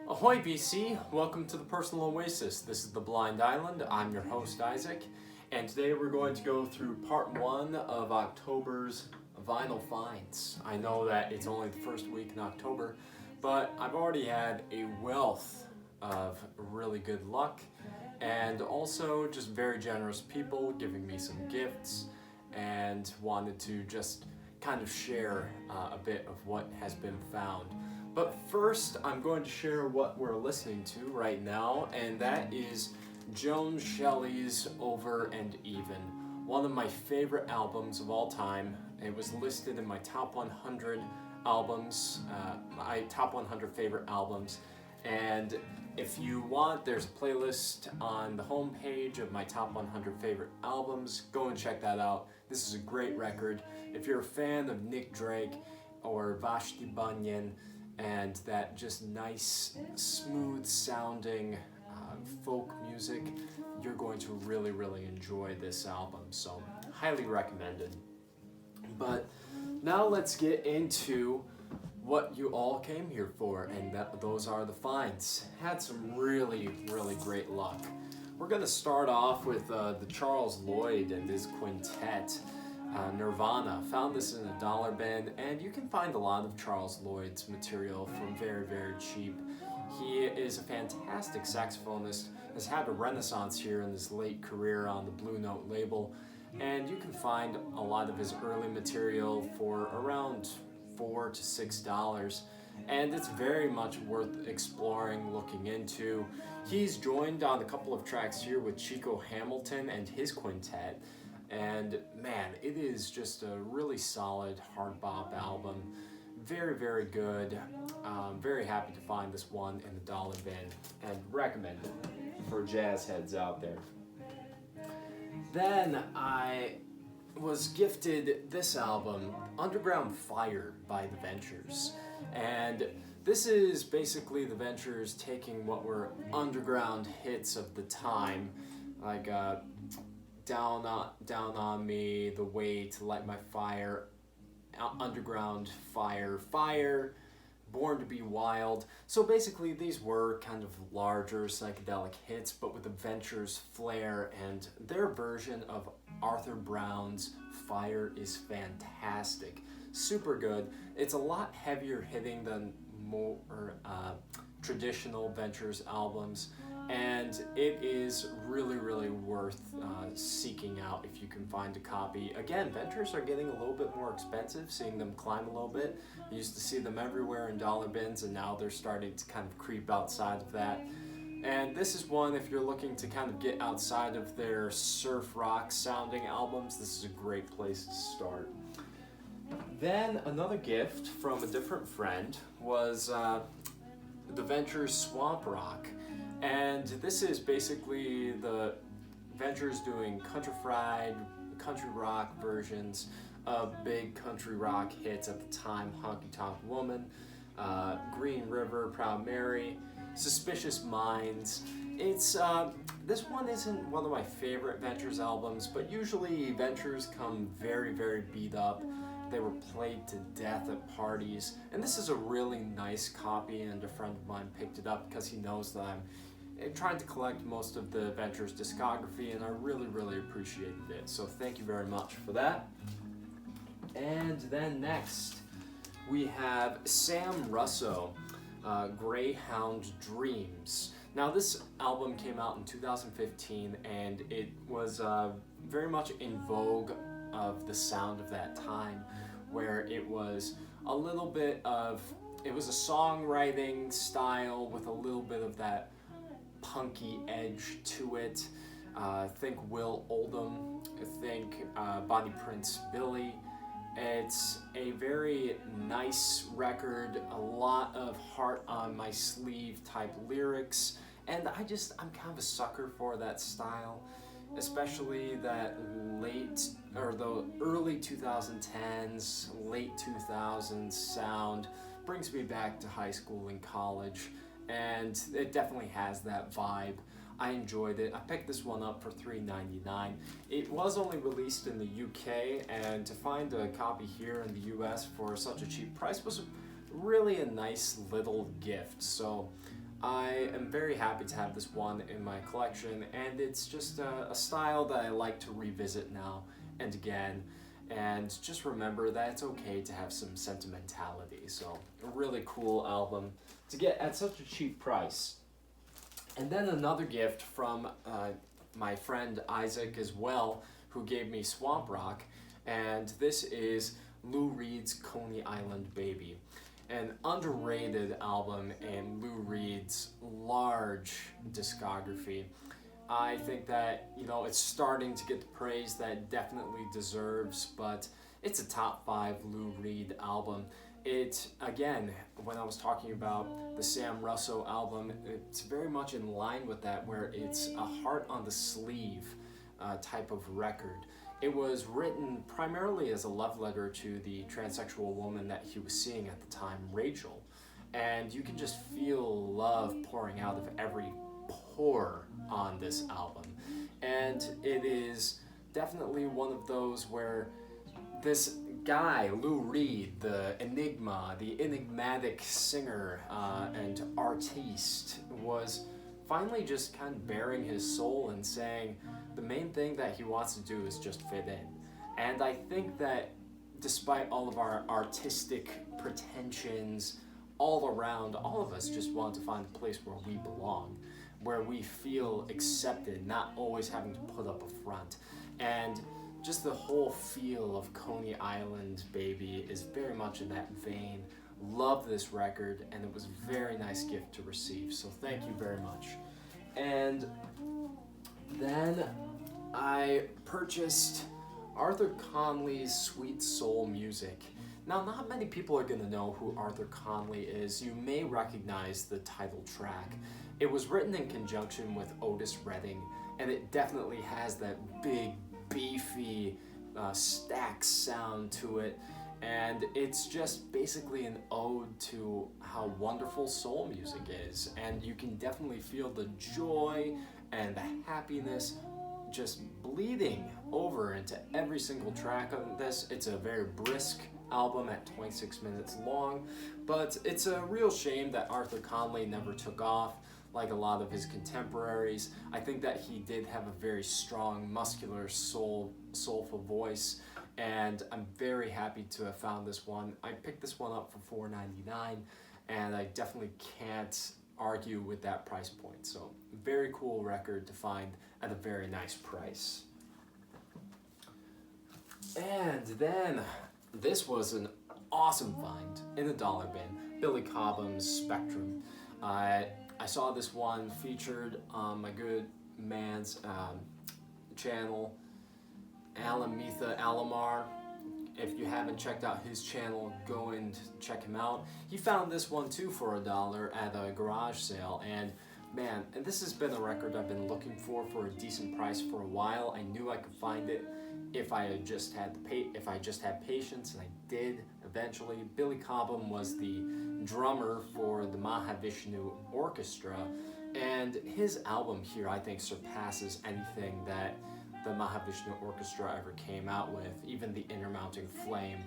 Ahoy VC, welcome to the Personal Oasis. This is the Blind Island. I'm your host Isaac, and today we're going to go through part 1 of October's vinyl finds. I know that it's only the first week in October, but I've already had a wealth of really good luck and also just very generous people giving me some gifts, and wanted to just kind of share a bit of what has been found. But first, I'm going to share what we're listening to right now, and that is Joan Shelley's Over and Even, one of my favorite albums of all time. It was listed in my top 100 albums, my top 100 favorite albums, and if you want, there's a playlist on the homepage of my top 100 favorite albums. Go and check that out. This is a great record. If you're a fan of Nick Drake or Vashti Bunyan, and that just nice, smooth sounding folk music, you're going to really, really enjoy this album. So, highly recommended. But now let's get into what you all came here for, and those are the finds. Had some really, really great luck. We're going to start off with the Charles Lloyd and his quintet. Nirvana. Found this in a dollar bin, and you can find a lot of Charles Lloyd's material for very, very cheap. He is a fantastic saxophonist, has had a renaissance here in his late career on the Blue Note label, and you can find a lot of his early material for around $4 to $6, and it's very much worth exploring, looking into. He's joined on a couple of tracks here with Chico Hamilton and his quintet. And man, it is just a really solid hard bop album. Very, very good. Very happy to find this one in the dollar bin, and recommend it for jazz heads out there. Then I was gifted this album, Underground Fire by The Ventures. And this is basically The Ventures taking what were underground hits of the time, like Down on Me, The Way to Light My Fire, Underground Fire, Fire, Born to Be Wild. So basically these were kind of larger psychedelic hits, but with the Ventures flair, and their version of Arthur Brown's Fire is fantastic. Super good. It's a lot heavier hitting than more traditional Ventures albums, and it is really, really worth seeking out if you can find a copy. Again, Ventures are getting a little bit more expensive, seeing them climb a little bit. I used to see them everywhere in dollar bins, and now they're starting to kind of creep outside of that. And this is one, if you're looking to kind of get outside of their surf rock sounding albums, this is a great place to start. Then another gift from a different friend was the Ventures Swamp Rock. And this is basically the Ventures doing country rock versions of big country rock hits at the time: Honky Tonk Woman, Green River, Proud Mary, Suspicious Minds. It's this one isn't one of my favorite Ventures albums, but usually Ventures come very, very beat up. They were played to death at parties, and this is a really nice copy, and a friend of mine picked it up because he knows that I'm trying to collect most of the Ventures discography, and I really, really appreciated it. So thank you very much for that. And then next, we have Sam Russo, Greyhound Dreams. Now this album came out in 2015, and it was very much in vogue of the sound of that time, where it was a little bit of, it was a songwriting style with a little bit of that punky edge to it. Think Will Oldham, think Bonnie Prince Billy. It's a very nice record, a lot of heart on my sleeve type lyrics, and I'm kind of a sucker for that style, especially that the early 2010s, late 2000s sound. Brings me back to high school and college, and it definitely has that vibe. I enjoyed it. I picked this one up for $3.99. It was only released in the UK, and to find a copy here in the US for such a cheap price was really a nice little gift. So I am very happy to have this one in my collection, and it's just a style that I like to revisit now and again. And just remember that it's okay to have some sentimentality. So a really cool album to get at such a cheap price. And then another gift from my friend Isaac as well, who gave me Swamp Rock, and this is Lou Reed's Coney Island Baby, an underrated album in Lou Reed's large discography. I think that, it's starting to get the praise that it definitely deserves, but it's a top 5 Lou Reed album. It, again, when I was talking about the Sam Russo album, it's very much in line with that, where it's a heart on the sleeve type of record. It was written primarily as a love letter to the transsexual woman that he was seeing at the time, Rachel. And you can just feel love pouring out of every pore on this album. And it is definitely one of those where this guy, Lou Reed, the enigma, the enigmatic singer and artiste, was finally just kind of bearing his soul and saying the main thing that he wants to do is just fit in. And I think that despite all of our artistic pretensions all around, all of us just want to find a place where we belong, where we feel accepted, not always having to put up a front. And just the whole feel of Coney Island Baby is very much in that vein. Love this record, and it was a very nice gift to receive, so thank you very much. And then I purchased Arthur Conley's Sweet Soul Music. Now, not many people are gonna know who Arthur Conley is. You may recognize the title track. It was written in conjunction with Otis Redding, and it definitely has that big, beefy stack sound to it, and it's just basically an ode to how wonderful soul music is, and you can definitely feel the joy and the happiness just bleeding over into every single track on this. It's a very brisk album at 26 minutes long, but it's a real shame that Arthur Conley never took off like a lot of his contemporaries. I think that he did have a very strong, muscular, soulful voice, and I'm very happy to have found this one. I picked this one up for $4.99, and I definitely can't argue with that price point. So, very cool record to find at a very nice price. And then, this was an awesome find in the dollar bin, Billy Cobham's Spectrum. I saw this one featured on my good man's channel, Alamitha Alamar. If you haven't checked out his channel, go and check him out. He found this one too for $1 at a garage sale, and man, and this has been a record I've been looking for a decent price for a while. I knew I could find it if I just had patience, and I did eventually. Billy Cobham was the drummer for the Mahavishnu Orchestra, and his album here I think surpasses anything that the Mahavishnu Orchestra ever came out with, even the Intermounting Flame.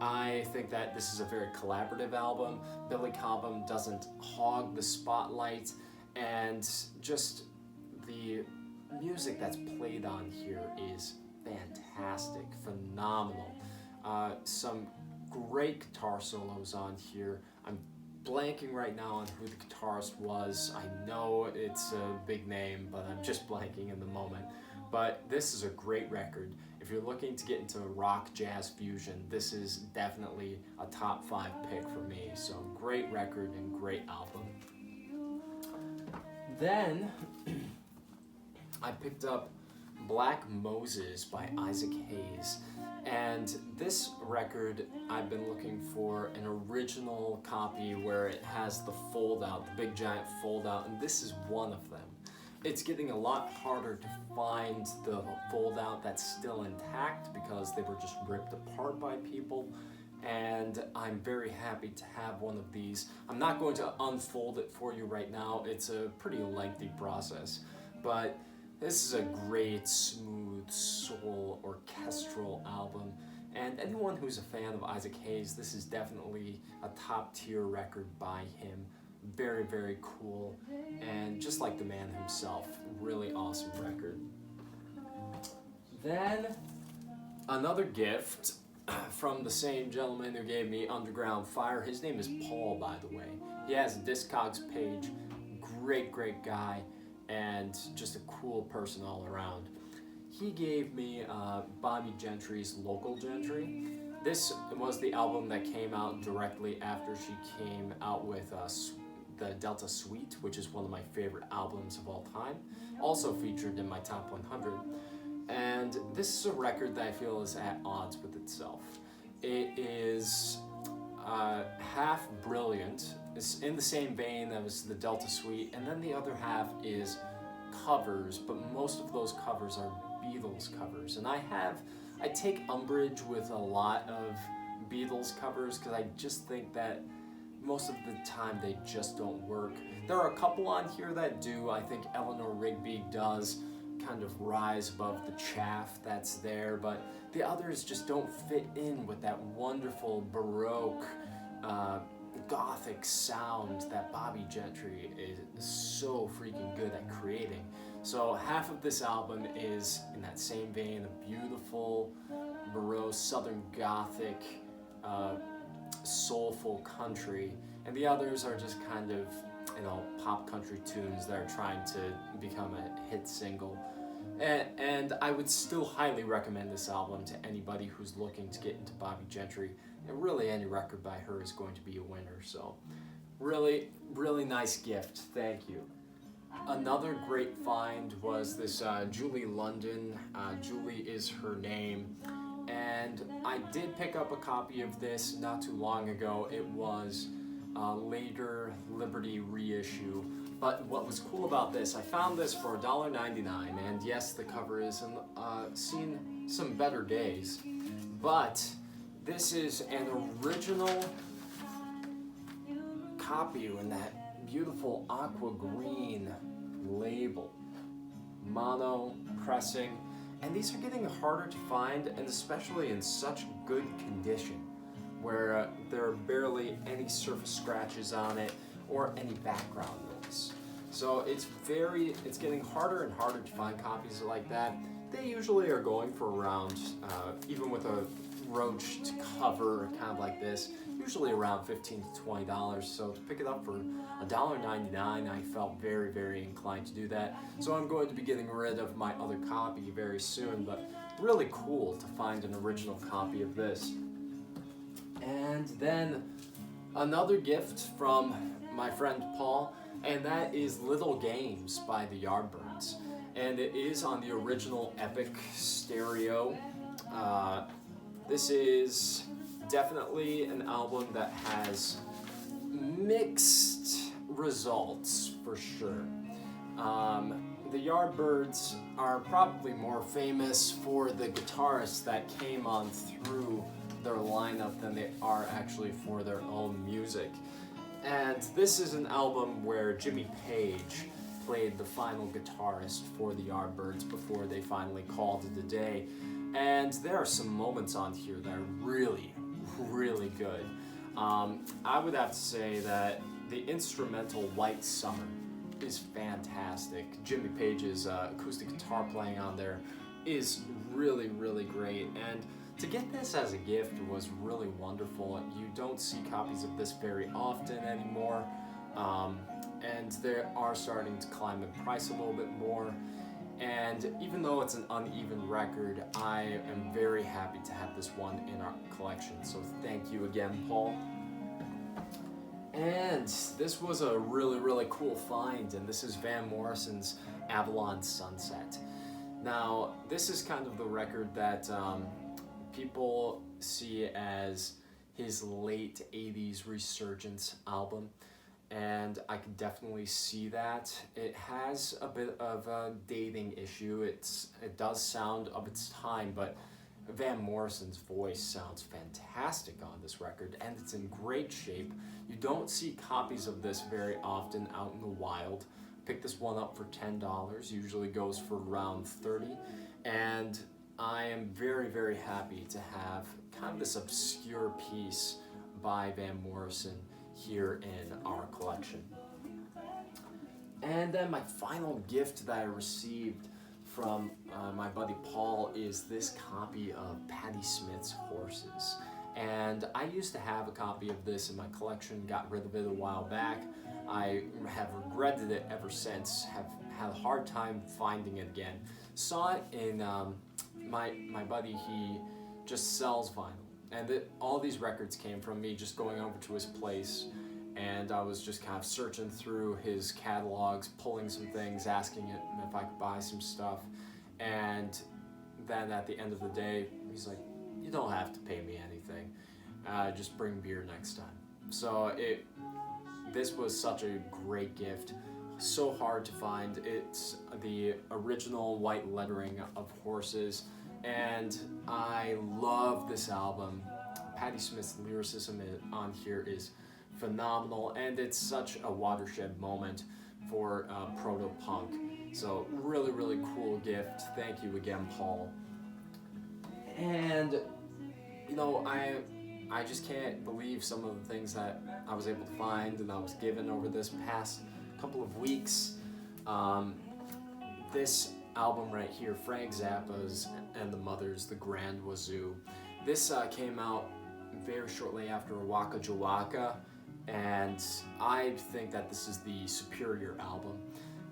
I think that this is a very collaborative album. Billy Cobham doesn't hog the spotlight, and just the music that's played on here is fantastic, phenomenal. Some great guitar solos on here. I'm blanking right now on who the guitarist was. I know it's a big name, but I'm just blanking in the moment. But this is a great record. If you're looking to get into rock jazz fusion, this is definitely a top 5 pick for me. So great record and great album. Then I picked up Black Moses by Isaac Hayes, and this record I've been looking for an original copy where it has the fold out, the big giant fold out, and this is one of them. It's getting a lot harder to find the fold out that's still intact because they were just ripped apart by people, and I'm very happy to have one of these. I'm not going to unfold it for you right now. It's a pretty lengthy process, but this is a great, smooth, soul, orchestral album. And anyone who's a fan of Isaac Hayes, this is definitely a top tier record by him. Very, very cool. And just like the man himself, really awesome record. Then, another gift from the same gentleman who gave me Underground Fire. His name is Paul, by the way. He has a Discogs page. Great, great guy. And just a cool person all around. He gave me Bobby Gentry's Local Gentry. This was the album that came out directly after she came out with the Delta Suite, which is one of my favorite albums of all time. Also featured in my top 100. And this is a record that I feel is at odds with itself. It is half brilliant. It's in the same vein as the Delta Suite, and then the other half is covers, but most of those covers are Beatles covers. And I take umbrage with a lot of Beatles covers because I just think that most of the time they just don't work. There are a couple on here that do. I think Eleanor Rigby does kind of rise above the chaff that's there, but the others just don't fit in with that wonderful Baroque Gothic sound that Bobby Gentry is so freaking good at creating. So half of this album is in that same vein, a beautiful Baroque Southern Gothic soulful country, and the others are just kind of, you know, pop country tunes that are trying to become a hit single. And I would still highly recommend this album to anybody who's looking to get into Bobby Gentry. And really any record by her is going to be a winner. So really, really nice gift. Thank you. Another great find was this Julie London. Julie is her name. And I did pick up a copy of this not too long ago. It was a later Liberty reissue. But what was cool about this, I found this for $1.99, and yes, the cover is seen some better days, but this is an original copy in that beautiful aqua green label, mono pressing, and these are getting harder to find, and especially in such good condition, where there are barely any surface scratches on it or any background noise. So it's getting harder and harder to find copies like that. They usually are going for around, even with a roached cover kind of like this, usually around $15 to $20. So to pick it up for $1.99, I felt very, very inclined to do that. So I'm going to be getting rid of my other copy very soon, but really cool to find an original copy of this. And then another gift from my friend Paul, and that is Little Games by the Yardbirds. And it is on the original Epic stereo. This is definitely an album that has mixed results for sure. The Yardbirds are probably more famous for the guitarists that came on through their lineup than they are actually for their own music. And this is an album where Jimmy Page played the final guitarist for the Yardbirds before they finally called it a day. And there are some moments on here that are really, really good. I would have to say that the instrumental White Summer is fantastic. Jimmy Page's acoustic guitar playing on there is really, really great. And to get this as a gift was really wonderful. You don't see copies of this very often anymore. And they are starting to climb in price a little bit more. And even though it's an uneven record, I am very happy to have this one in our collection. So thank you again, Paul. And this was a really, really cool find, and this is Van Morrison's Avalon Sunset. Now, this is kind of the record that people see as his late 80s resurgence album, and I can definitely see that. It has a bit of a dating issue. It does sound of its time, but Van Morrison's voice sounds fantastic on this record, and it's in great shape. You don't see copies of this very often out in the wild. picked this one up for $10, usually goes for around 30, and I am very, very happy to have kind of this obscure piece by Van Morrison here in our collection. And then my final gift that I received from my buddy Paul is this copy of Patti Smith's Horses. And I used to have a copy of this in my collection, got rid of it a while back. I have regretted it ever since, have had a hard time finding it again. Saw it in my buddy, he just sells vinyl. And all these records came from me just going over to his place, and I was just kind of searching through his catalogs, pulling some things, asking him if I could buy some stuff. And then at the end of the day, he's like, "You don't have to pay me anything. Just bring beer next time." So this was such a great gift. So hard to find. It's the original white lettering of Horses, and I love this album. Patti Smith's lyricism on here is phenomenal, and it's such a watershed moment for proto-punk. So really, really cool gift. Thank you again, Paul. And you know, I just can't believe some of the things that I was able to find and I was given over this past couple of weeks. This album right here, Frank Zappa's and the Mothers, The Grand Wazoo. This came out very shortly after Waka Jawaka, and I think that this is the superior album.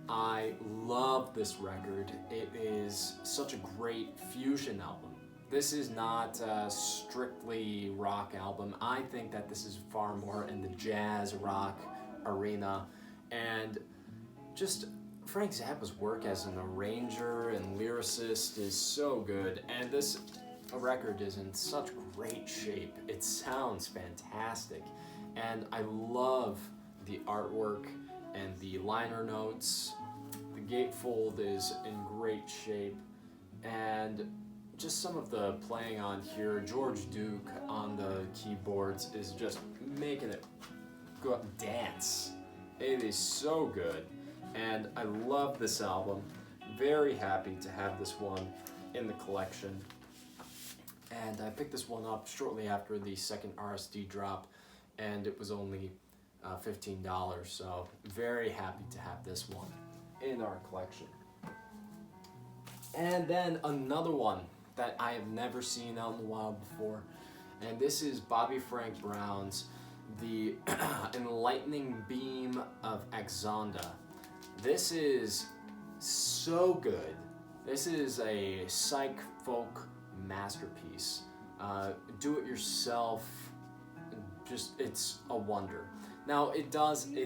I love this record. It is such a great fusion album. This is not a strictly rock album. I think that this is far more in the jazz rock arena, and just Frank Zappa's work as an arranger and lyricist is so good, and this record is in such great shape. It sounds fantastic, and I love the artwork and the liner notes. The gatefold is in great shape, and just some of the playing on here. George Duke on the keyboards is just making it go dance. It is so good, and I love this album. Very happy to have this one in the collection. And I picked this one up shortly after the second RSD drop, and it was only $15, so very happy to have this one in our collection. And then another one that I have never seen out in the wild before, and this is Bobby Frank Brown's The Enlightening Beam of Axonda. This is so good. This is a psych folk masterpiece. Do it yourself, just it's a wonder. Now it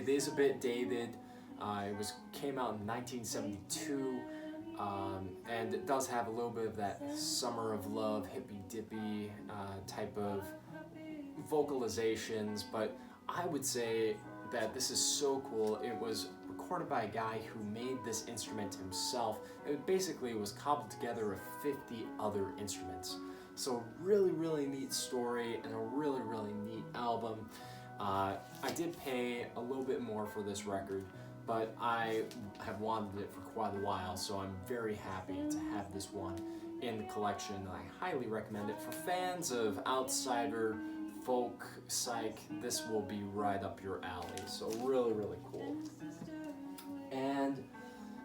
is a bit dated. It came out in 1972, and it does have a little bit of that Summer of Love, hippy-dippy type of vocalizations, but I would say that this is so cool. It was recorded by a guy who made this instrument himself. It basically was cobbled together of 50 other instruments. So really, really neat story and a really, really neat album. I did pay a little bit more for this record, but I have wanted it for quite a while, so I'm very happy to have this one in the collection. I highly recommend it. For fans of outsider folk psych, this will be right up your alley. So really, really cool. And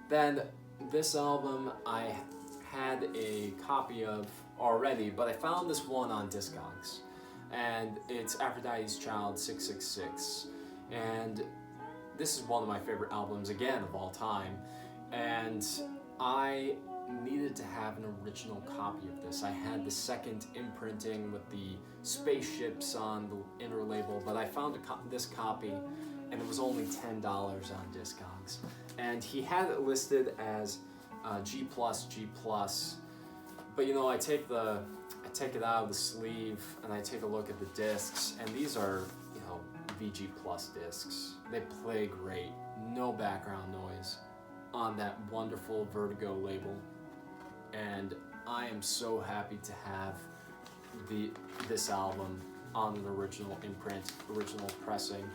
then this album I had a copy of already, but I found this one on Discogs, and it's Aphrodite's Child 666, and this is one of my favorite albums again of all time, and I needed to have an original copy of this. I had the second imprinting with the spaceships on the inner label, but I found this copy, and it was only $10 on Discogs, and he had it listed as G+, but you know, I take it out of the sleeve and I take a look at the discs, and these are, you know, VG Plus discs. They play great, no background noise on that wonderful Vertigo label, and I am so happy to have this album on an original imprint, original pressing.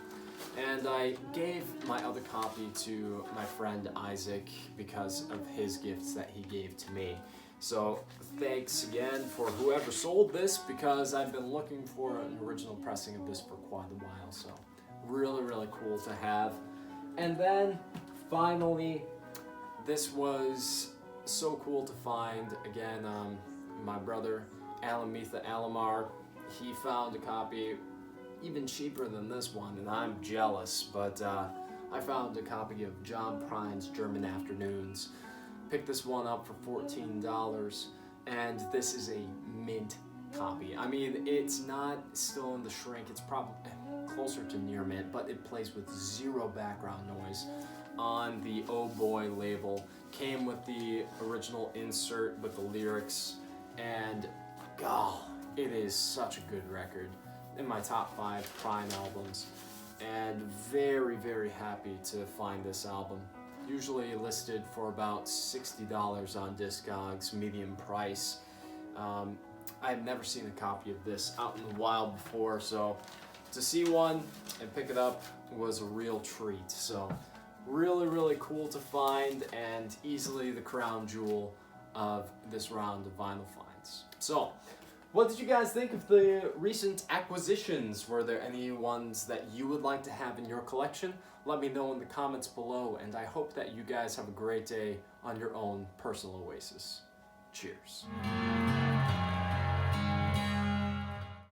And I gave my other copy to my friend Isaac because of his gifts that he gave to me. So thanks again for whoever sold this, because I've been looking for an original pressing of this for quite a while. So really, really cool to have. And then finally, this was so cool to find. Again, my brother Alamitha Alamar, he found a copy even cheaper than this one, and I'm jealous, but I found a copy of John Prine's German Afternoons. Picked this one up for $14, and this is a mint copy. I mean, it's not still in the shrink, it's probably closer to near mint, but it plays with zero background noise on the Oh Boy label. Came with the original insert with the lyrics, and God, it is such a good record. In my top 5 Prime albums, and very, very happy to find this album. Usually listed for about $60 on Discogs, medium price. I've never seen a copy of this out in the wild before, so to see one and pick it up was a real treat. So really, really cool to find, and easily the crown jewel of this round of vinyl finds. So, what did you guys think of the recent acquisitions? Were there any ones that you would like to have in your collection? Let me know in the comments below, and I hope that you guys have a great day on your own personal oasis. Cheers.